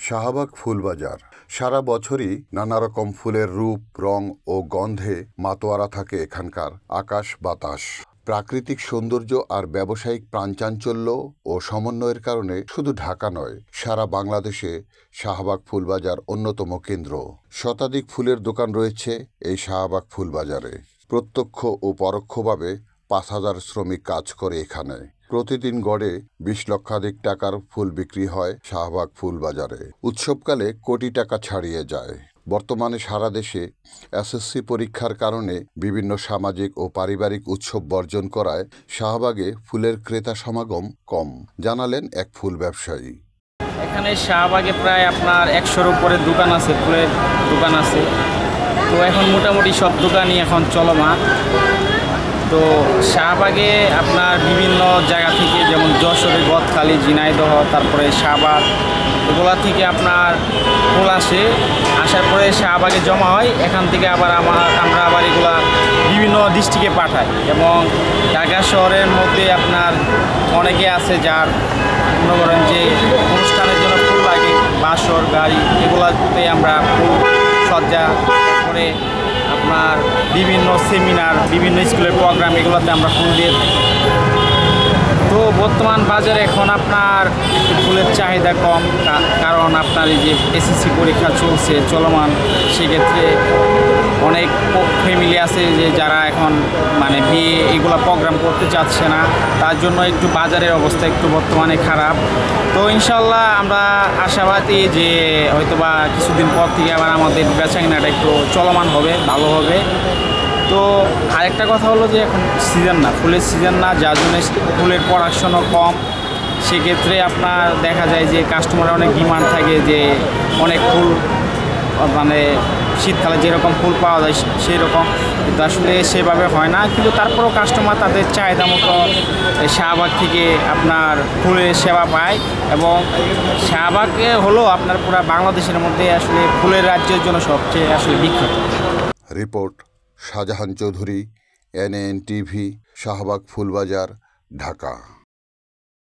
শাহবাগ ফুলবাজার সারা বছরই নানা রকম ফুলের রূপ, রং ও গন্ধে মাতোয়ারা থাকে এখানকার আকাশ বাতাস। প্রাকৃতিক সৌন্দর্য আর ব্যবসায়িক প্রাণচাঞ্চল্য ও সমন্বয়ের কারণে শুধু ঢাকা নয়, সারা বাংলাদেশে শাহবাগ ফুলবাজার অন্যতম কেন্দ্র। শতাধিক ফুলের দোকান রয়েছে এই শাহবাগ ফুলবাজারে। প্রত্যক্ষ ও পরোক্ষভাবে ৫,০০০ শ্রমিক কাজ করে এখানে। প্রতিদিন গড়ে ২০ লক্ষাধিক টাকার ফুল বিক্রি হয় শাহবাগ ফুলবাজারে। উৎসবকালে কোটি টাকা ছাড়িয়ে যায়। বর্তমানে সারা দেশে এসএসসি পরীক্ষার কারণে বিভিন্ন সামাজিক ও পারিবারিক উৎসব বর্জন করায় শাহবাগে ফুলের ক্রেতা সমাগম কম, জানালেন এক ফুল ব্যবসায়ী। এখানে শাহবাগে প্রায় আপনার ১০০-র উপরে দোকান আছে, ফুলের দোকান আছে। তো এখন মোটামুটি সব দোকানই এখন চলমান। তো শাহবাগে আপনার বিভিন্ন জায়গা থেকে, যেমন যশোরে গদখালি, ঝিনাইদহ, তারপরে শাহবাগ, এগুলা থেকে আপনার ফুল আসে। আসার পরে শাহবাগে জমা হয়। এখান থেকে আবার আমরা আবার এগুলা বিভিন্ন ডিস্ট্রিক্টে পাঠাই। এবং ঢাকা শহরের মধ্যে আপনার অনেকে আছে যার মনে করেন যে অনুষ্ঠানের জন্য ফুল লাগে, বাসর গাড়ি, এগুলাতে আমরা ফুল সজ্জা করে আপনার বিভিন্ন সেমিনার, বিভিন্ন স্কুলের প্রোগ্রাম, এগুলোতে আমরা ফুল দিয়ে থাকি। তো বর্তমান বাজারে এখন আপনার একটু ফুলের চাহিদা কম, কারণ আপনার এই যে এসএসসি পরীক্ষা চলমান, সেক্ষেত্রে অনেক ফ্যামিলি আছে যে যারা এখন মানে বিয়ে এগুলো প্রোগ্রাম করতে চাচ্ছে না, তার জন্য একটু বাজারের অবস্থা একটু বর্তমানে খারাপ। তো ইনশাল্লাহ আমরা আশাবাদী যে হয়তোবা কিছুদিন পর থেকে আবার আমাদের বেচাকেনাটা একটু চলমান হবে, ভালো হবে। তো আরেকটা কথা হলো যে এখন সিজন না, ফুলের সিজন না, যার জন্য ফুলের প্রোডাকশনও কম। সেক্ষেত্রে আপনার দেখা যায় যে কাস্টমারের অনেক ডিমান্ড থাকে যে অনেক ফুল, মানে শীতকালে যেরকম ফুল পাওয়া যায় সেই রকম, কিন্তু আসলে সেভাবে হয় না। কিন্তু তারপরেও কাস্টমার তাদের চাহিদা মতো শাহবাগ থেকে আপনার ফুলের সেবা পায়। এবং শাহবাগে হলো আপনার পুরো বাংলাদেশের মধ্যে আসলে ফুলের রাজ্যের জন্য সবচেয়ে আসলে বিখ্যাত। রিপোর্ট শাহজাহান চৌধুরী, NNTV, শাহবাগ ফুলবাজার, ঢাকা।